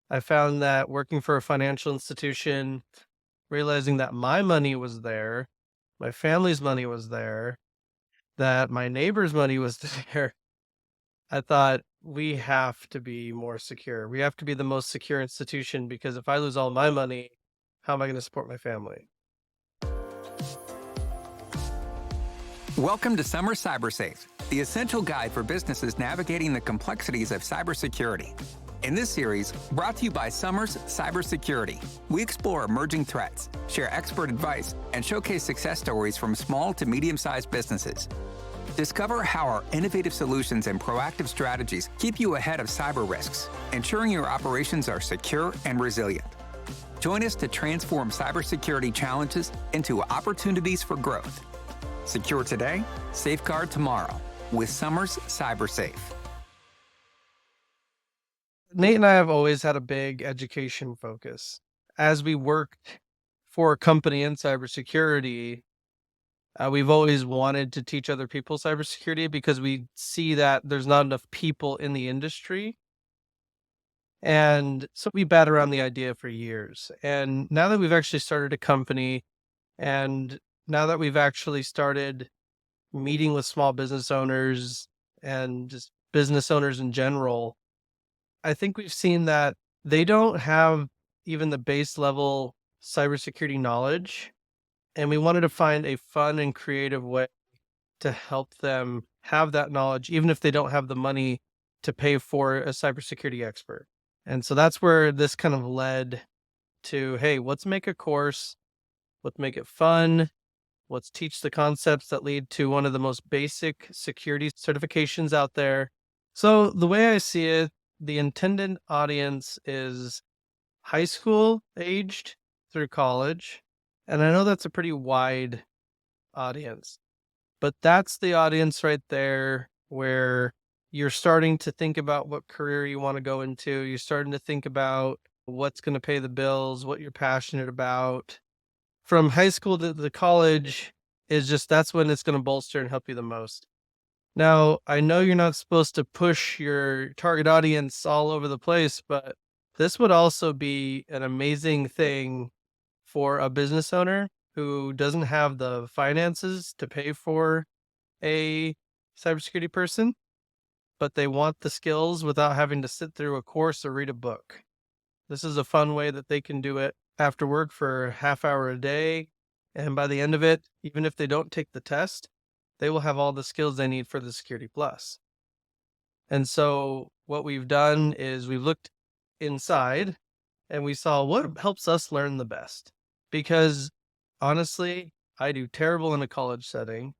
I found that working for a financial institution, realizing that my money was there, my family's money was there, that my neighbor's money was there, I thought we have to be more secure. We have to be the most secure institution because if I lose all my money, how am I going to support my family? Welcome to Summers Cybersafe, the essential guide for businesses navigating the complexities of cybersecurity. In this series, brought to you by Summers Cybersecurity, we explore emerging threats, share expert advice, and showcase success stories from small to medium-sized businesses. Discover how our innovative solutions and proactive strategies keep you ahead of cyber risks, ensuring your operations are secure and resilient. Join us to transform cybersecurity challenges into opportunities for growth. Secure today, safeguard tomorrow with Summers CyberSafe. Nate and I have always had a big education focus. As we worked for a company in cybersecurity, we've always wanted to teach other people cybersecurity because we see that there's not enough people in the industry. And so we bat around the idea for years. And now that we've actually started a company, and now that we've actually started meeting with small business owners and just business owners in general, I think we've seen that they don't have even the base level cybersecurity knowledge. And we wanted to find a fun and creative way to help them have that knowledge, even if they don't have the money to pay for a cybersecurity expert. And so that's where this kind of led to, hey, let's make a course, let's make it fun, let's teach the concepts that lead to one of the most basic security certifications out there. So the way I see it, the intended audience is high school aged through college. And I know that's a pretty wide audience, but that's the audience right there where you're starting to think about what career you want to go into. You're starting to think about what's going to pay the bills, what you're passionate about. From high school to the college is just that's when it's going to bolster and help you the most. Now, I know you're not supposed to push your target audience all over the place, but this would also be an amazing thing for a business owner who doesn't have the finances to pay for a cybersecurity person, but they want the skills without having to sit through a course or read a book. This is a fun way that they can do it after work for a half hour a day. And by the end of it, even if they don't take the test, they will have all the skills they need for the Security Plus. And so what we've done is we've looked inside and we saw what helps us learn the best. Because honestly, I do terrible in a college setting.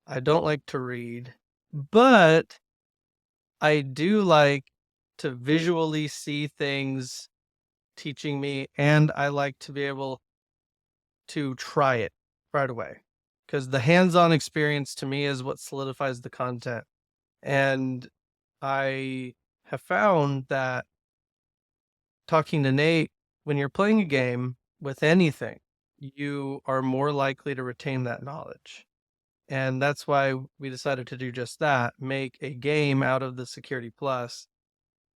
I don't like to read, but I do like to visually see things teaching me, and I like to be able to try it right away. Because the hands-on experience to me is what solidifies the content. And I have found that talking to Nate, when you're playing a game with anything, you are more likely to retain that knowledge. And that's why we decided to do just that, make a game out of the Security Plus.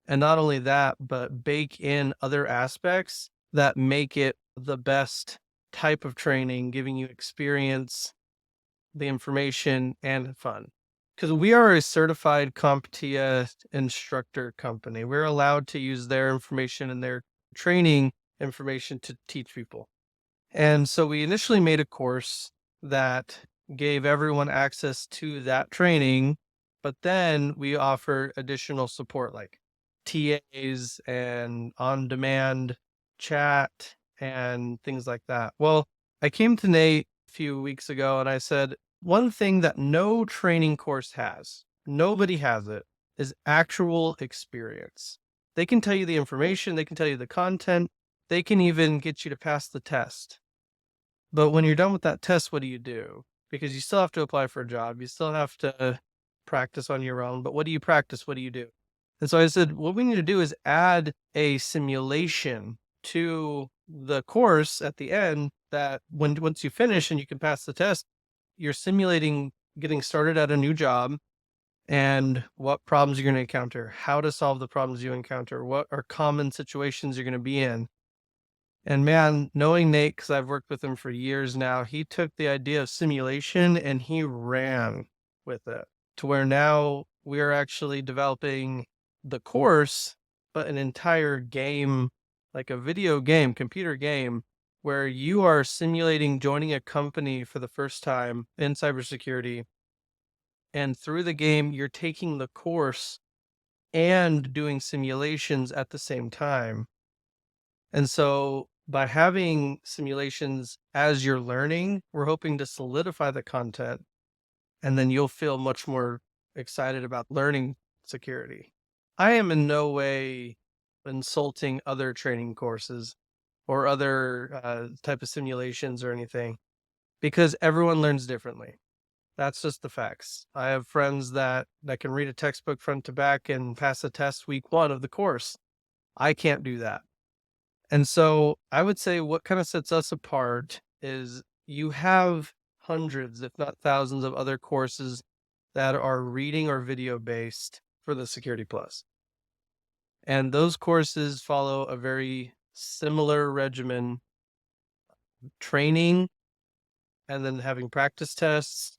And not only that, but bake in other aspects that make it the best type of training, giving you experience, the information, and fun. Because we are a certified CompTIA instructor company. We're allowed to use their information and their training information to teach people. And so we initially made a course that gave everyone access to that training, but then we offer additional support like TAs and on-demand chat and things like that. Well, I came to Nate a few weeks ago and I said, one thing that no training course has, nobody has it, is actual experience. They can tell you the information, they can tell you the content, they can even get you to pass the test. But when you're done with that test, what do you do? Because you still have to apply for a job. You still have to practice on your own. But what do you practice? What do you do? And so I said, what we need to do is add a simulation to the course at the end that once you finish and you can pass the test, you're simulating getting started at a new job and what problems you're going to encounter, how to solve the problems you encounter, what are common situations you're going to be in. And man, knowing Nate, because I've worked with him for years now, he took the idea of simulation and he ran with it to where now we're actually developing the course, but an entire game, like a video game, computer game, where you are simulating joining a company for the first time in cybersecurity. And through the game, you're taking the course and doing simulations at the same time. And so by having simulations as you're learning, we're hoping to solidify the content, and then you'll feel much more excited about learning security. I am in no way insulting other training courses or other type of simulations or anything, because everyone learns differently. That's just the facts. I have friends that can read a textbook front to back and pass a test week 1 of the course. I can't do that. And so I would say what kind of sets us apart is you have hundreds, if not thousands, of other courses that are reading or video based for the Security Plus. And those courses follow a very similar regimen: training, and then having practice tests,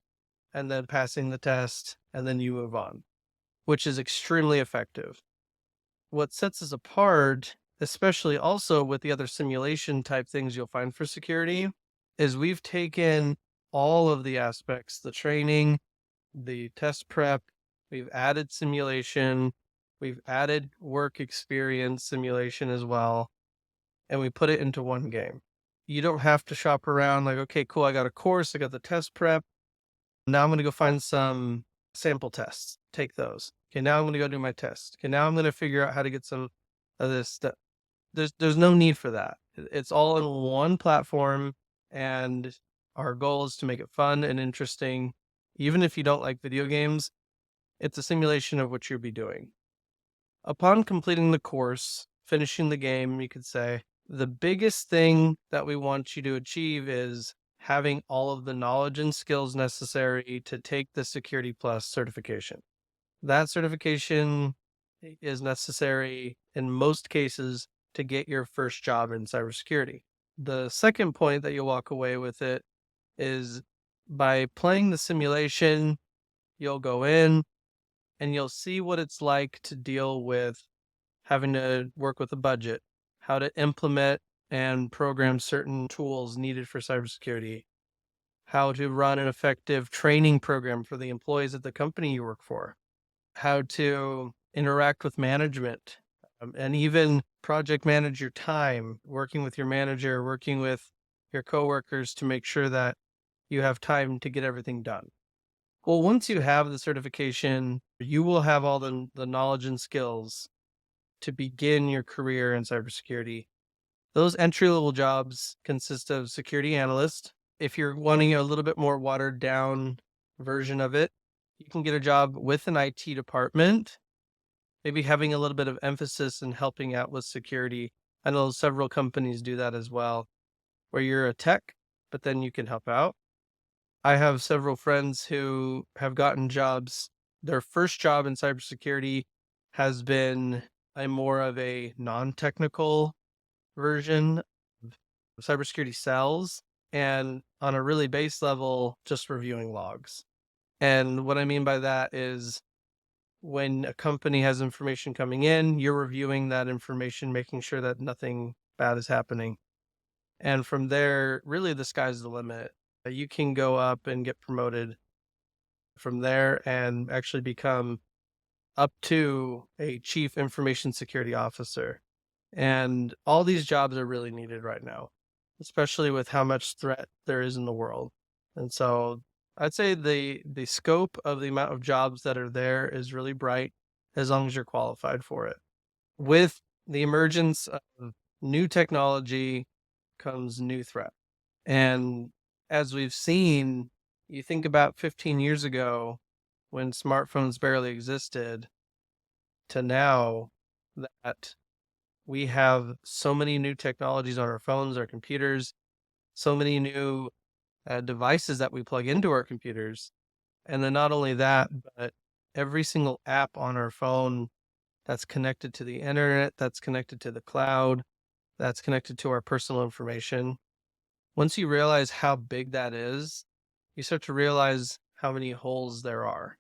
and then passing the test, and then you move on, which is extremely effective. What sets us apart, especially also with the other simulation type things you'll find for security, is we've taken all of the aspects, the training, the test prep, we've added simulation, we've added work experience simulation as well, and we put it into one game. You don't have to shop around like, okay, cool, I got a course, I got the test prep. Now I'm going to go find some sample tests, take those. Okay, now I'm going to go do my test. Okay, now I'm going to figure out how to get some of this stuff. There's no need for that. It's all in one platform, and our goal is to make it fun and interesting. Even if you don't like video games, it's a simulation of what you'll be doing. Upon completing the course, finishing the game, you could say, the biggest thing that we want you to achieve is having all of the knowledge and skills necessary to take the Security Plus certification. That certification is necessary in most cases to get your first job in cybersecurity. The second point that you'll walk away with it is by playing the simulation, you'll go in and you'll see what it's like to deal with having to work with a budget, how to implement and program certain tools needed for cybersecurity, how to run an effective training program for the employees at the company you work for, how to interact with management, and even project manage your time, working with your manager, working with your coworkers to make sure that you have time to get everything done. Well, once you have the certification, you will have all the knowledge and skills to begin your career in cybersecurity. Those entry level jobs consist of security analyst. If you're wanting a little bit more watered down version of it, you can get a job with an IT department, maybe having a little bit of emphasis in helping out with security. I know several companies do that as well, where you're a tech, but then you can help out. I have several friends who have gotten jobs. Their first job in cybersecurity has been a more of a non-technical version of cybersecurity sales, and on a really base level, just reviewing logs. And what I mean by that is when a company has information coming in, you're reviewing that information, making sure that nothing bad is happening. And from there, really the sky's the limit. You can go up and get promoted from there and actually become up to a chief information security officer. And all these jobs are really needed right now, especially with how much threat there is in the world. And so I'd say the scope of the amount of jobs that are there is really bright as long as you're qualified for it. With the emergence of new technology comes new threat. And as we've seen, you think about 15 years ago when smartphones barely existed to now, that we have so many new technologies on our phones, our computers, so many new devices that we plug into our computers. And then not only that, but every single app on our phone that's connected to the internet, that's connected to the cloud, that's connected to our personal information. Once you realize how big that is, you start to realize how many holes there are.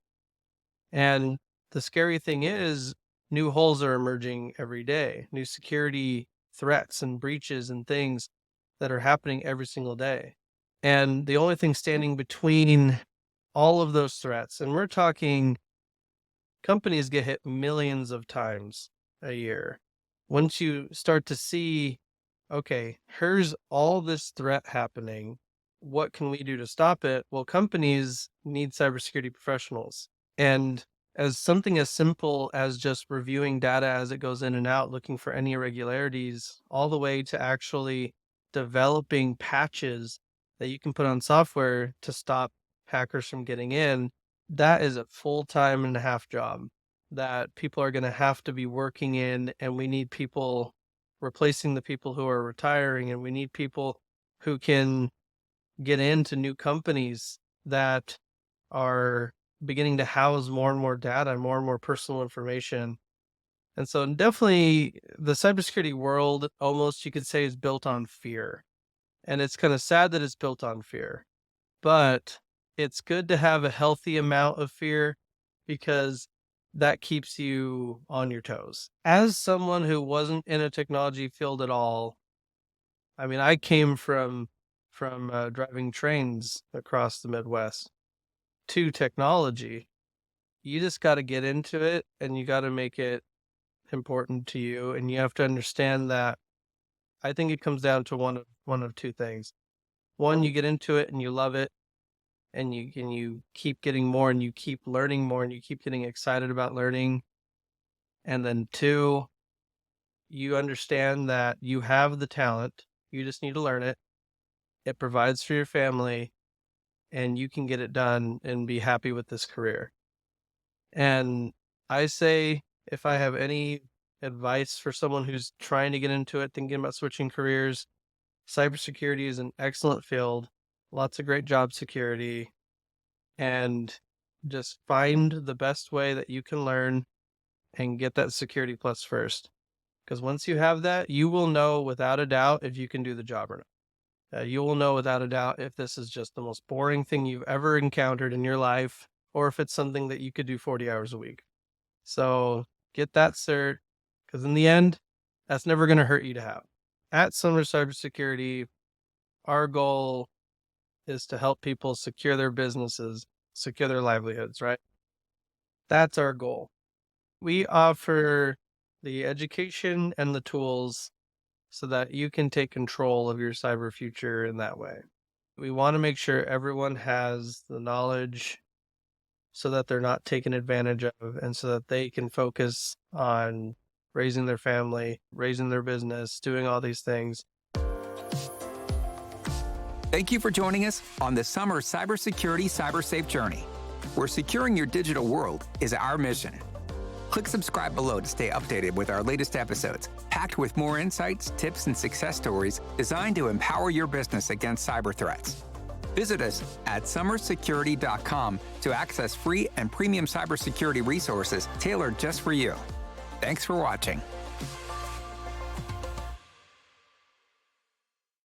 And the scary thing is, new holes are emerging every day, new security threats and breaches and things that are happening every single day. And the only thing standing between all of those threats, and we're talking companies get hit millions of times a year. Once you start to see, okay, here's all this threat happening. What can we do to stop it? Well, companies need cybersecurity professionals. And as something as simple as just reviewing data as it goes in and out, looking for any irregularities, all the way to actually developing patches that you can put on software to stop hackers from getting in, that is a full-time and a half job that people are going to have to be working in. And we need people replacing the people who are retiring, and we need people who can get into new companies that are beginning to house more and more data, more and more personal information. And so definitely the cybersecurity world, almost you could say, is built on fear. And it's kind of sad that it's built on fear, but it's good to have a healthy amount of fear because that keeps you on your toes. As someone who wasn't in a technology field at all, I mean, I came from driving trains across the Midwest to technology. You just got to get into it, and you got to make it important to you, and you have to understand that. I think it comes down to one of two things. One, you get into it and you love it, and you keep getting more, and you keep learning more, and you keep getting excited about learning. And then two, you understand that you have the talent, you just need to learn it. It provides for your family, and you can get it done and be happy with this career. And I say, if I have any advice for someone who's trying to get into it, thinking about switching careers, cybersecurity is an excellent field, lots of great job security, and just find the best way that you can learn and get that security plus first. Because once you have that, you will know without a doubt if you can do the job or not. You will know without a doubt if this is just the most boring thing you've ever encountered in your life, or if it's something that you could do 40 hours a week. So get that cert, because in the end, that's never going to hurt you to have. At Summers Cybersecurity, our goal is to help people secure their businesses, secure their livelihoods, right? That's our goal. We offer the education and the tools so that you can take control of your cyber future in that way. We want to make sure everyone has the knowledge so that they're not taken advantage of, and so that they can focus on raising their family, raising their business, doing all these things. Thank you for joining us on the Summer Cybersecurity CyberSafe journey, where securing your digital world is our mission. Click subscribe below to stay updated with our latest episodes, packed with more insights, tips, and success stories designed to empower your business against cyber threats. Visit us at summersecurity.com to access free and premium cybersecurity resources tailored just for you. Thanks for watching.